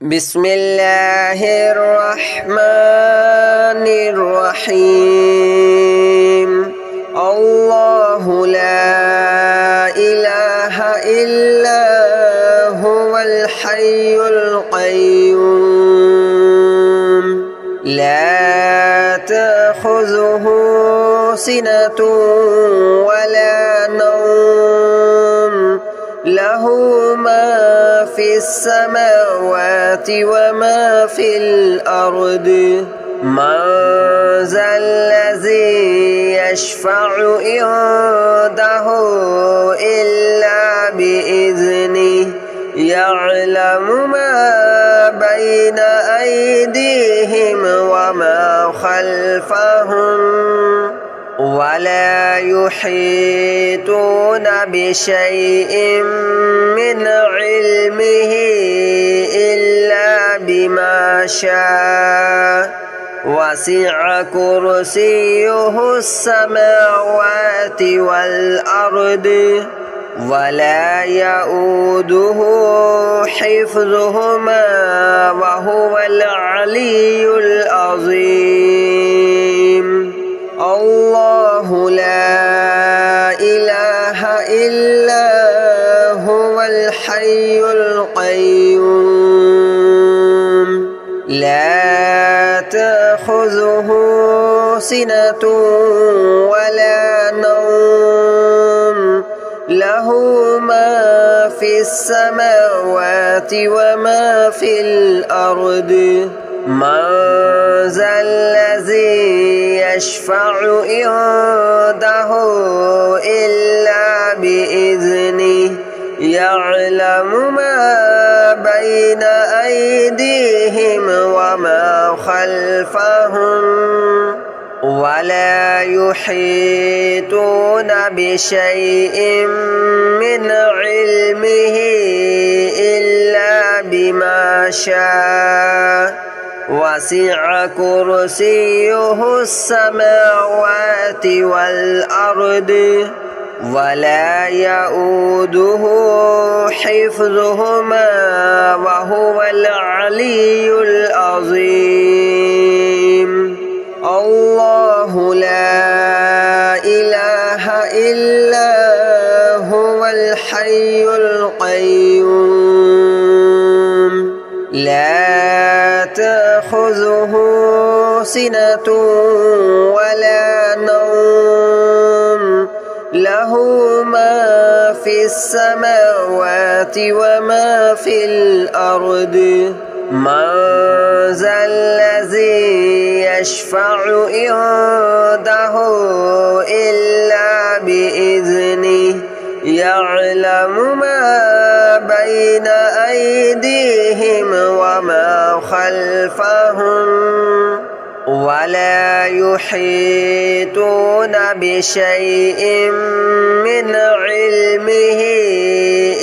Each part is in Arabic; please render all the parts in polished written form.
بسم الله الرحمن الرحيم الله لا إله إلا هو الحي القيوم لا تأخذه سنة ولا نوم له ما في السماوات وما في الأرض من ذا الذي يشفع عنده إلا بإذنه يعلم ما بين أيديهم وما خلفهم ولا يحيطون بشيء من علمه إلا بما شاء وسع كرسيه السماوات والأرض ولا يؤوده حفظهما وهو العلي العظيم الله لا إله إلا هو الحي القيوم لا تأخذه سنة ولا نوم له ما في السماوات وما في الأرض من ذا الذي يشفع عنده إلا بإذنه يعلم ما بين أيديهم وما خلفهم ولا يحيطون بشيء من علمه إلا بما شاء وسع كرسيه السماوات والأرض ولا يؤوده حفظهما وهو العلي العظيم الله لا إله إلا هو الحي القيوم لا تأخذه سنة ولا نوم له ما في السماوات وما في الأرض من ذا الذي يشفع عنده إلا بإذنه يعلم ما بين أيديهم وما خلفهم ولا يحيطون بشيء من علمه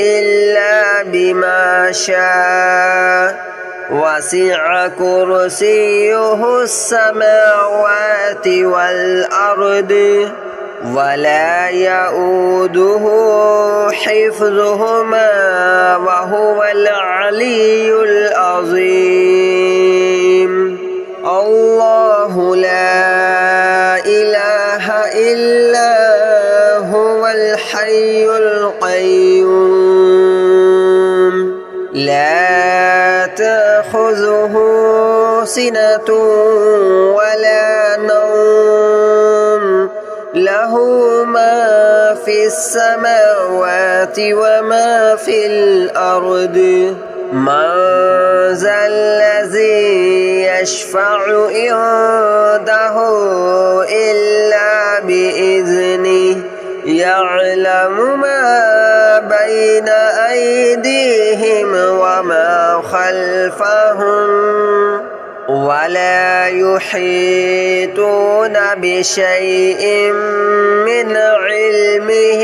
إلا بما شاء وسع كرسيه السماوات والأرض ولا يؤوده حفظهما وهو العلي العظيم الله لا إله إلا هو الحي القيوم لا تأخذه سنة ولا نوم له ما في السماوات وما في الأرض من ذا الذي يشفع عنده إلا بإذنه يعلم ما بين أيديهم وما خلفهم ولا يحيطون بشيء من علمه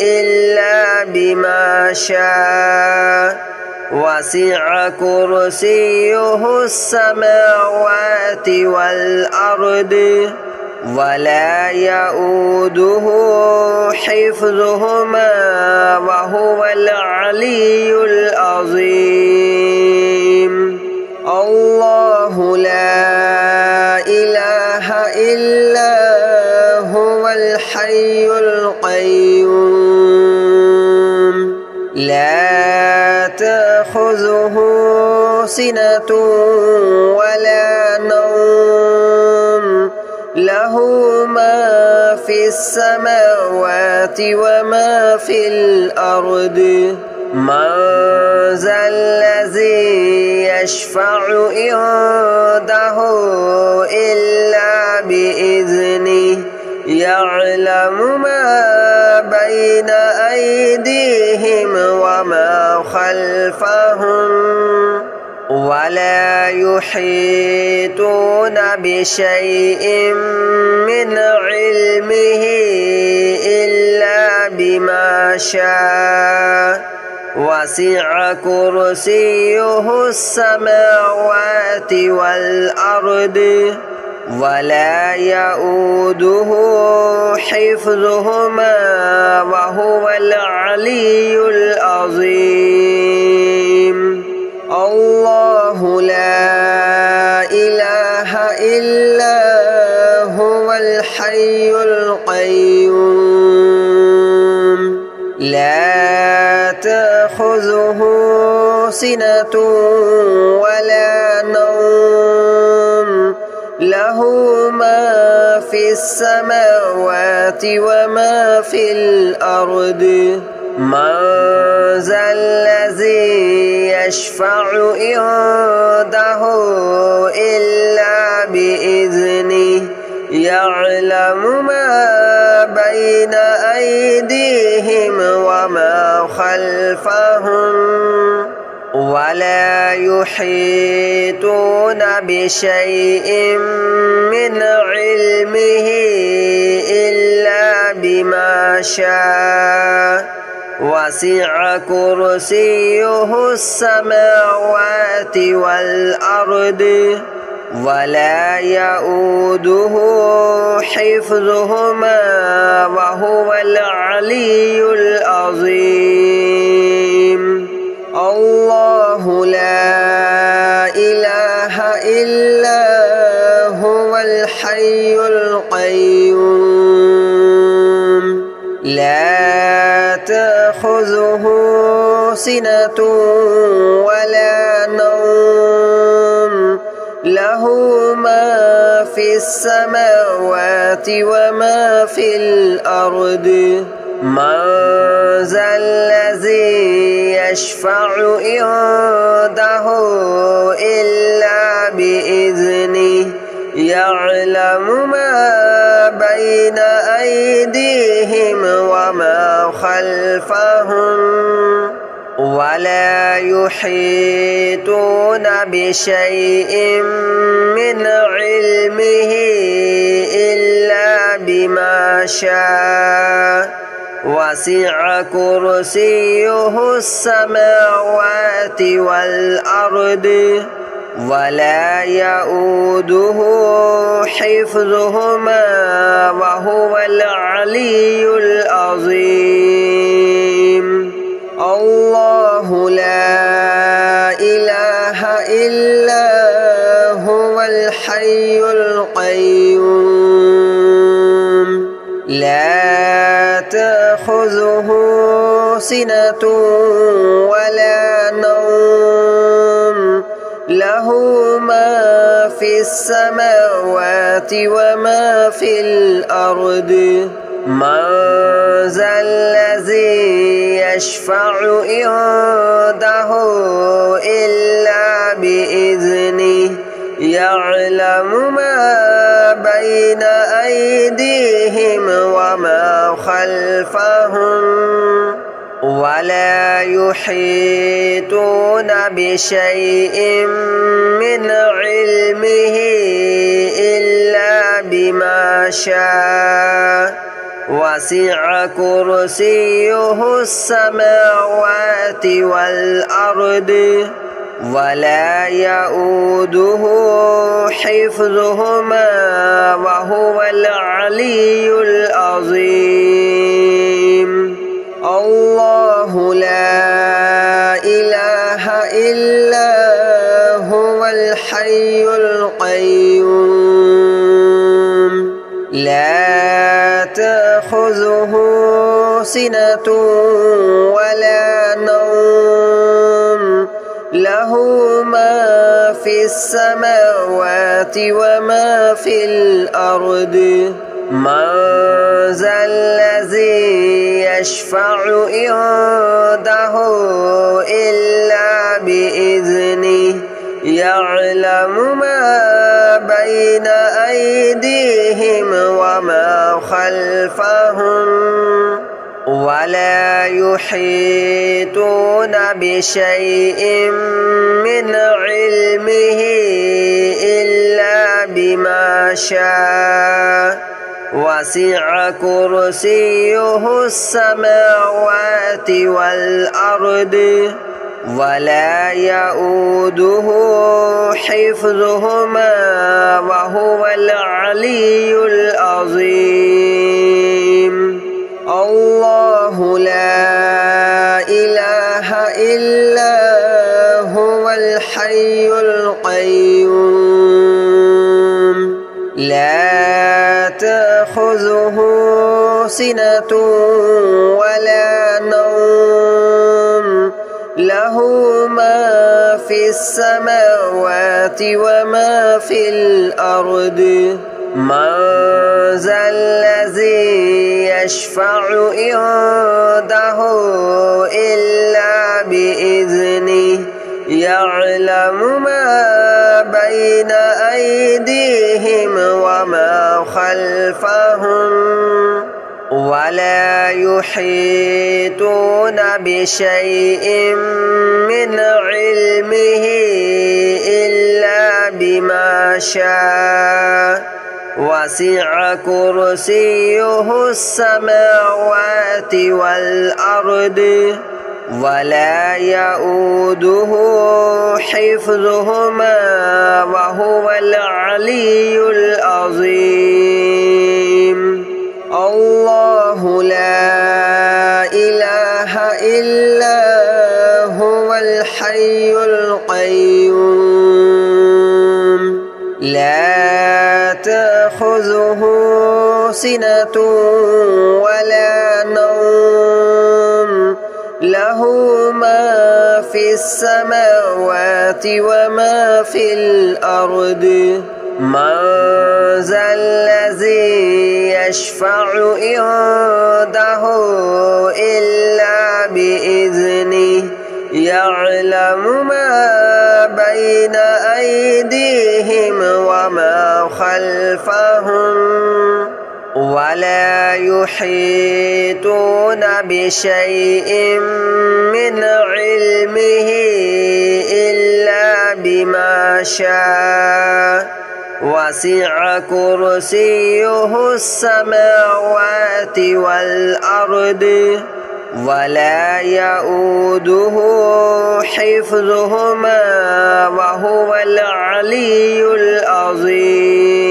إلا بما شاء وسع كرسيه السماوات والأرض ولا يؤوده حفظهما وهو العلي العظيم. تأخذه سنة ولا نوم له ما في السماوات وما في الأرض من ذا الذي يشفع عنده إلا بإذنه يعلم ما بين أيديهم وما خلفهم ولا يحيطون بشيء من علمه إلا بما شاء وسع كرسيه السماوات والأرض ولا يؤوده حفظهما وهو العلي العظيم الله لا إله إلا هو الحي القيوم لا تأخذه سنة ولا نوم له ما في السماوات وما في الأرض من ذا الذي يشفع عنده إلا بإذنه يعلم ما بين أيديهم وما خلفهم ولا يحيطون بشيء من علمه إلا بما شاء وسع كرسيه السماوات والأرض ولا يؤوده حفظهما وهو العلي العظيم الله لا إله إلا هو الحي القيوم لا تأخذه سنة ولا نوم له ما في السماوات وما في الأرض من ذا الذي يشفع عنده إلا بإذنه يعلم ما بين أيديهم وما خلفهم ولا يحيطون بشيء من علمه إلا بما شاء وسع كرسيه السماوات والأرض ولا يؤوده حفظهما وهو العلي العظيم الله لا إله إلا هو الحي القيوم لا تأخذه سنة ولا نوم له ما في السماوات وما في الأرض من ذا الذي يشفع عنده إلا بإذنه يعلم ما بين أيديهم وما خلفهم ولا يحيطون بشيء من علمه إلا بما شاء وسع كرسيه السماوات والأرض ولا يؤوده حفظهما وهو العلي العظيم الله لا إله إلا هو الحي القيوم لا تأخذه سنة ولا نوم له له ما في السماوات وما في الأرض من ذا الذي يشفع عنده إلا بإذنه يعلم ما بين أيديهم وما خلفهم ولا يحيطون بشيء من علمه إلا بما شاء وسع كرسيه السماوات والأرض ولا يؤوده حفظهما وهو العلي العظيم الله لا إله إلا هو الحي القيوم لا تأخذه سنة ولا نوم له ما في السماوات وما في الأرض من ذا الذي يشفع عنده إلا بإذنه يعلم ما بين أيديهم وما خلفهم ولا يحيطون بشيء من علمه إلا بما شاء وسع كرسيه السماوات والأرض ولا يؤوده حفظهما وهو العلي العظيم الله لا إله إلا هو الحي القيوم لا تأخذه سنة ولا نوم له ما في السماوات وما في الأرض من ذا الذي يشفع عنده إلا بإذنه يعلم ما بين أيديهم وما خلفهم ولا يحيطون بشيء من علمه إلا بما شاء وسع كرسيه السماوات والأرض ولا يؤوده حفظهما وهو العلي العظيم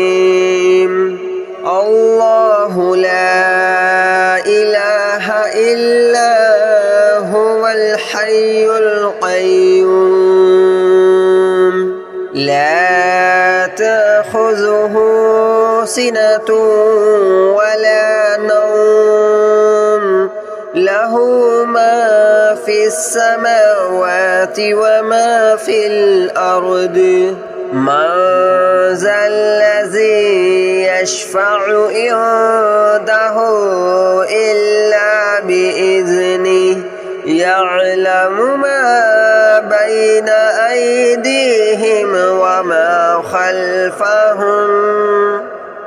الله لا إله إلا هو الحي القيوم لا تأخذه سنة ولا نوم له ما في السماوات وما في الأرض من ذا الذي يشفع عنده إلا بإذنه يعلم ما بين أيديهم وما خلفهم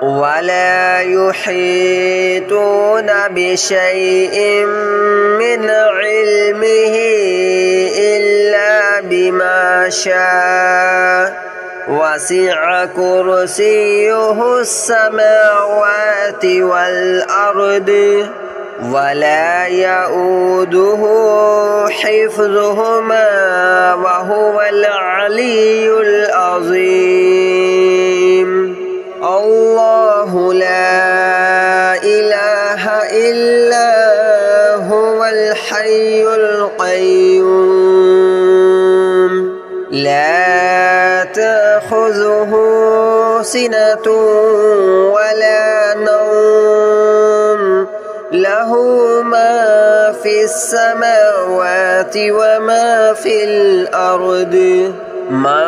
ولا يحيطون بشيء من علمه إلا بما شاء وسع كرسيه السماوات والأرض ولا يؤوده حفظهما وهو العلي العظيم الله لا إله إلا هو الحي القيوم لا تأخذه سنة ولا نوم له له ما في السماوات وما في الأرض من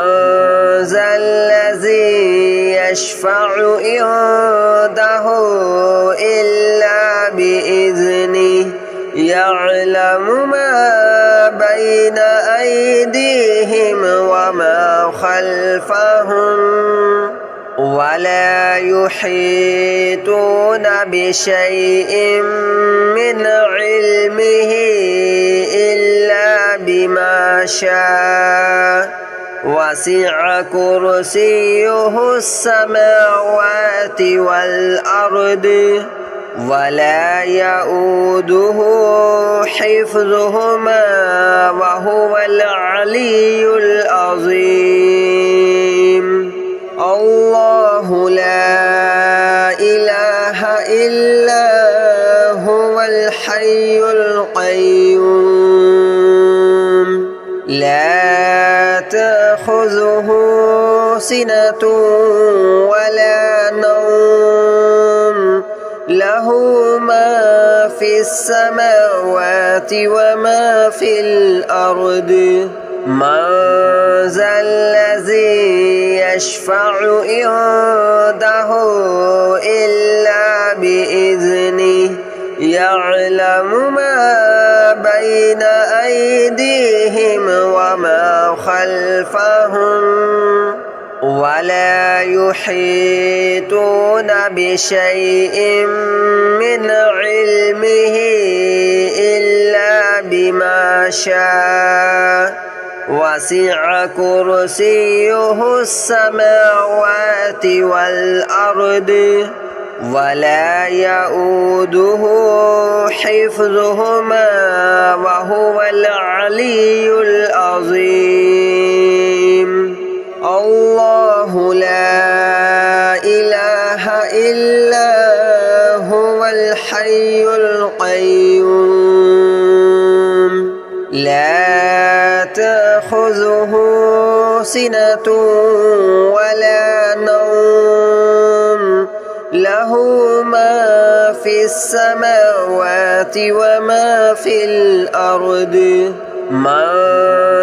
ذا الذي يشفع عنده إلا بإذنه يعلم ما بين أيديهم وما خلفهم ولا يحيطون بشيء من علمه إلا بما شاء وسع كرسيه السماوات والأرض ولا يؤوده حفظهما وهو العلي العظيم الله لا إله إلا هو الحي القيوم لا تأخذه سنة ولا نوم له ما في السماوات وما في الأرض من ذا الذي يشفع عنده إلا بإذنه يعلم ما بين أيديهم وما خلفهم ولا يحيطون بشيء من علمه إلا بما شاء وسع كرسيه السماوات والأرض ولا يؤوده حفظهما وهو العلي العظيم الله لا إله إلا هو الحي القيوم لا تأخذه سنة ولا نوم له ما في السماوات وما في الأرض من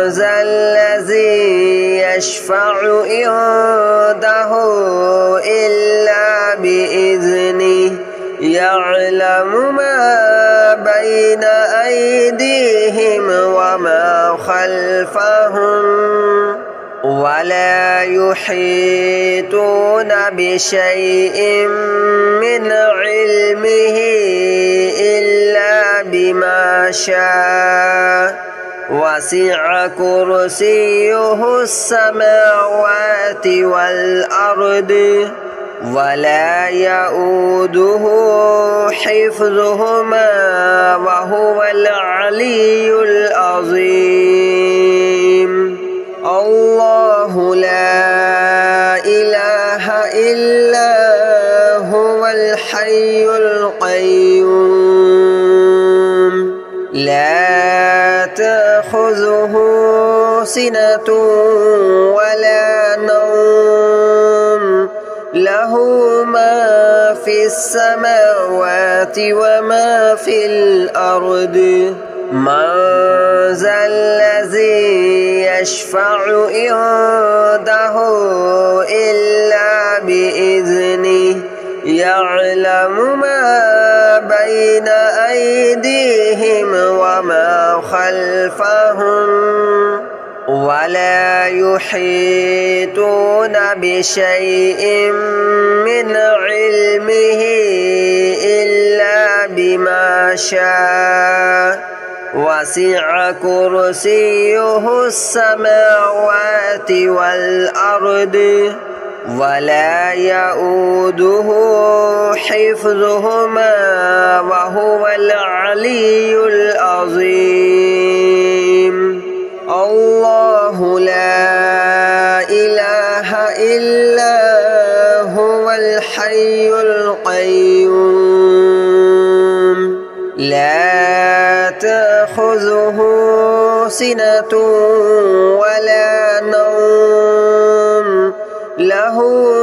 ذا الذي يشفع عنده إلا بإذنه يعلم ما بين أيديهم وما خلفهم ولا يحيطون بشيء من علمه إلا بما شاء وسع كرسيه السماوات والأرض ولا يؤوده حفظهما وهو العلي العظيم الله لا إله إلا هو الحي القيوم لا تأخذه سنة ولا نوم له ما في السماوات وما في الأرض من ذا الذي يشفع عنده إلا بإذنه يعلم ما بين أيديهم وما خلفهم ولا يحيطون بشيء من علمه إلا بما شاء وسع كرسيه السماوات والأرض ولا يؤوده حفظهما وهو العلي العظيم الله لا إله إلا هو الحي القيوم لا تأخذه سنة ولا نوم له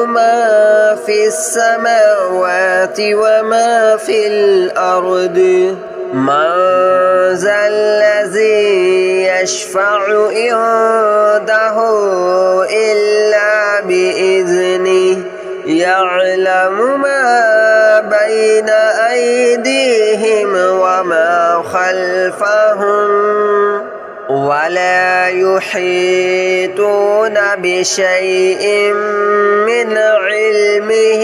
ما في السماوات وما في الأرض من ذا الذي يشفع عنده إلا بإذنه يعلم ما بين أيديهم وما خلفهم ولا يحيطون بشيء من علمه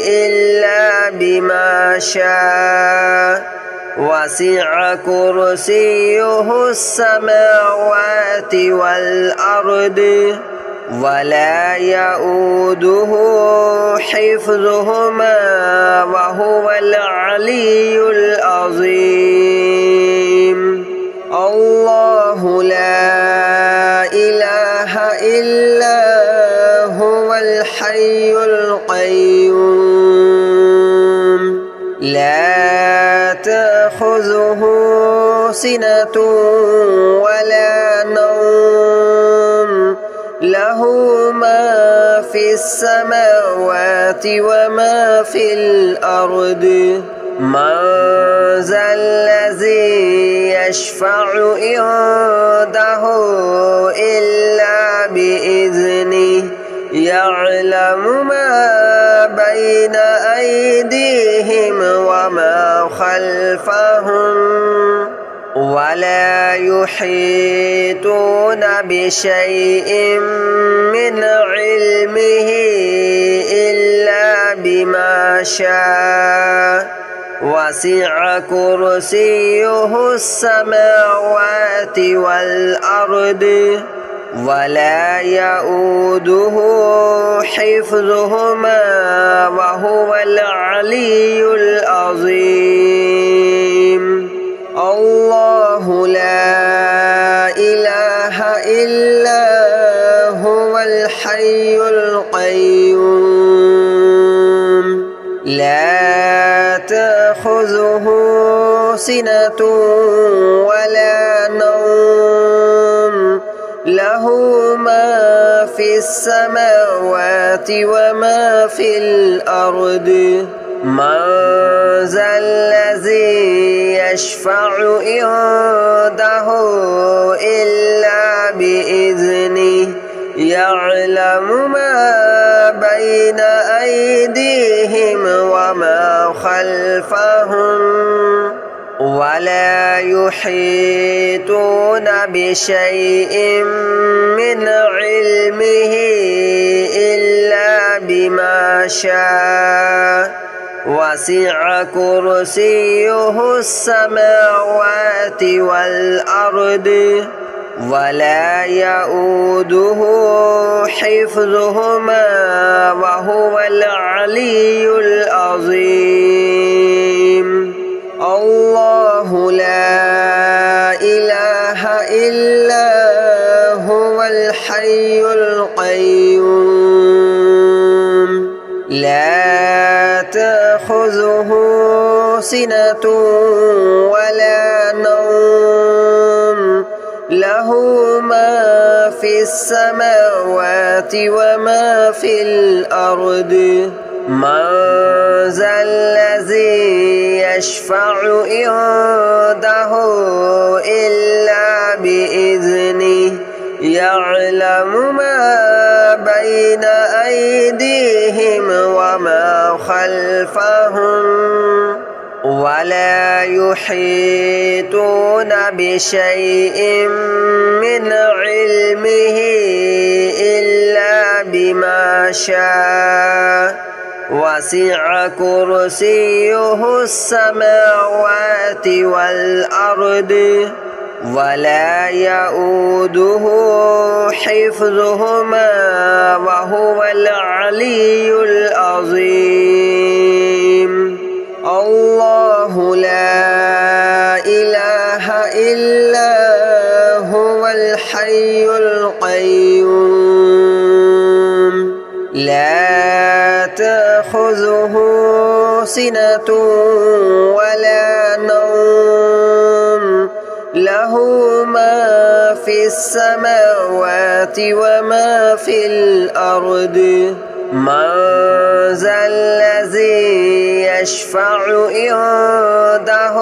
إلا بما شاء وسع كرسيه السماوات والأرض ولا يؤوده حفظهما وهو العلي العظيم الله لا إله إلا هو الحي القيوم لا تأخذه سنة ولا نوم له ما في السماوات وما في الأرض من ذا الذي يشفع عنده إلا بإذنه يعلم ما بين أيديهم وما خلفهم ولا يحيطون بشيء من علمه إلا بما شاء وسع كرسيه السماوات والأرض ولا يؤوده حفظهما وهو العلي العظيم الله لا إله إلا هو الحي القيوم لا تأخذه سنة ولا نوم له ما في السماوات وما في الأرض من ذا الذي يشفع عنده إلا بإذنه يعلم ما بين أيديهم وما خلفهم ولا يحيطون بشيء من علمه إلا بما شاء وسع كرسيه السماوات والأرض ولا يؤوده حفظهما وهو العلي العظيم الله لا إله إلا هو الحي القيوم لا تأخذه سنة ولا نوم له ما في السماوات وما في الأرض من ذا الذي يشفع عنده إلا بإذنه يعلم ما بين أيديهم وما خلفهم ولا يحيطون بشيء من علمه إلا بما شاء وسع كرسيه السماوات والأرض ولا يؤوده حفظهما وهو العلي العظيم الله لا إله إلا هو الحي القيوم لا تأخذه سنة ولا نوم له ما في السماوات وما في الأرض من ذا الذي يشفع عنده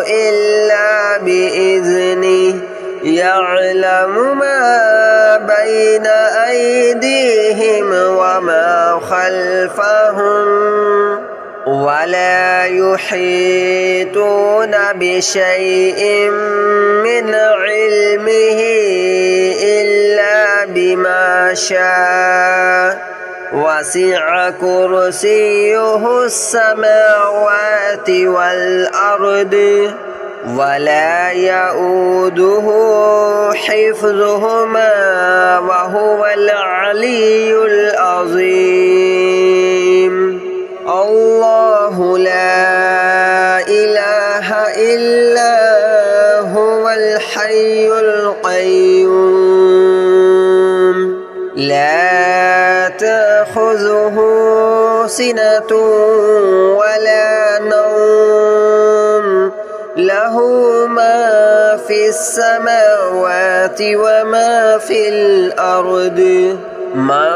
إلا بإذنه يعلم ما بين أيديهم وما خلفهم ولا يحيطون بشيء من علمه إلا بما شاء وسع كرسيه السماوات والأرض ولا يؤوده حفظهما وهو العلي العظيم الله لا إله إلا هو الحي القيوم لا تأخذه سنة ولا نوم له ما في السماوات وما في الأرض من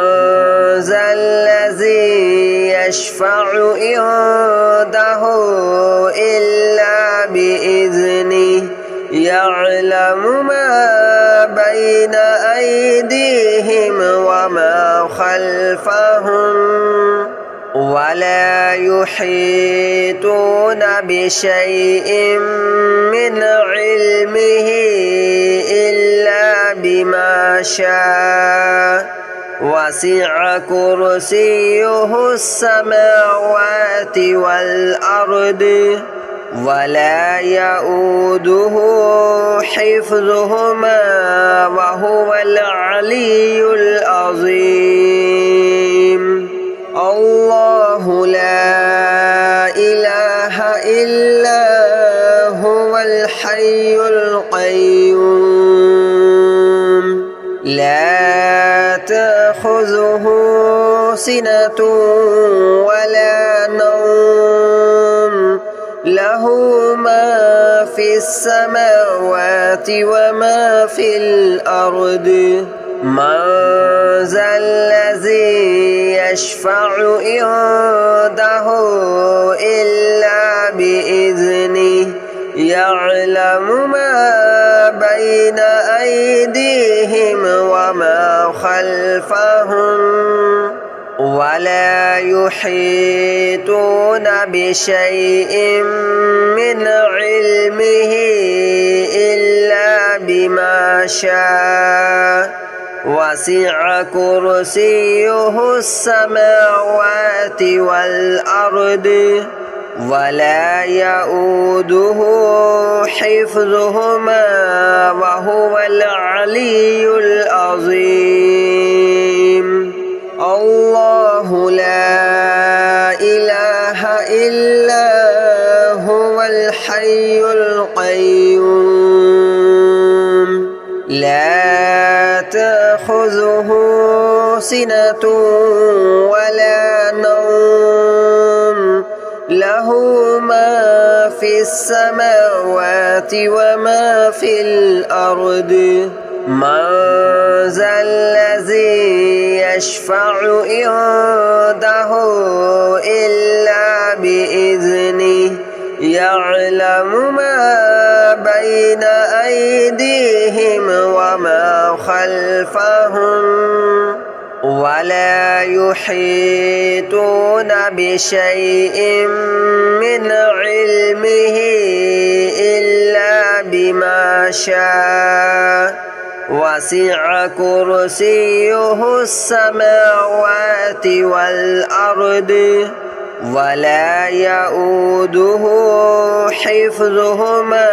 ذا الذي يشفع عنده إلا بإذنه يعلم ما بين أيديهم وما خلفهم ولا يحيطون بشيء من علمه إلا بما شاء وسع كرسيه السماوات والأرض ولا يؤوده حفظهما وهو العلي العظيم الله لا إله إلا هو الحي القيوم لا تأخذه سنة ولا نوم له ما في السماوات وما في الأرض من ذا الذي يشفع عنده إلا بإذنه يعلم ما بين أيديهم وما خلفهم ولا يحيطون بشيء من علمه إلا بما شاء وسع كرسيه السماوات والأرض ولا يؤوده حفظهما وهو العلي العظيم الله لا إله إلا هو الحي القيوم لا تأخذه سنة ولا نوم له ما في السماوات وما في الأرض من ذا الذي يشفع عنده إلا بإذنه يعلم ما بين أيديهم وما خلفهم ولا يحيطون بشيء من علمه إلا بما شاء وسع كرسيه السماوات والأرض ولا يؤوده حفظهما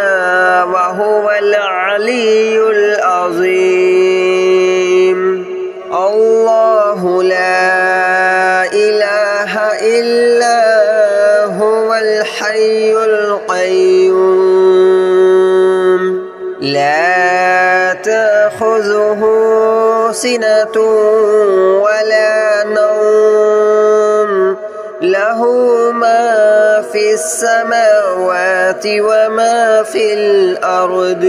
وهو العلي العظيم الله لا إله إلا هو الحي القيوم لا تأخذه سنة ولا نوم له ما في السماوات وما في الأرض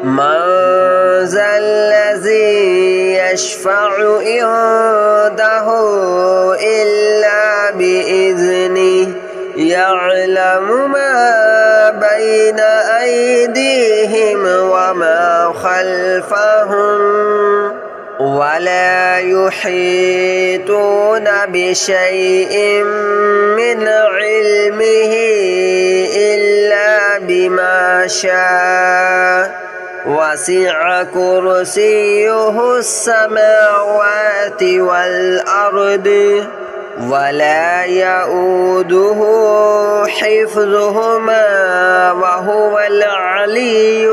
من ذا الذي يشفع عنده إلا بإذنه يعلم ما بين أيديهم وما خلفهم ولا يحيطون بشيء من علمه إلا بما شاء وسع كرسيه السماوات والأرض ولا يؤوده حفظهما وهو العلي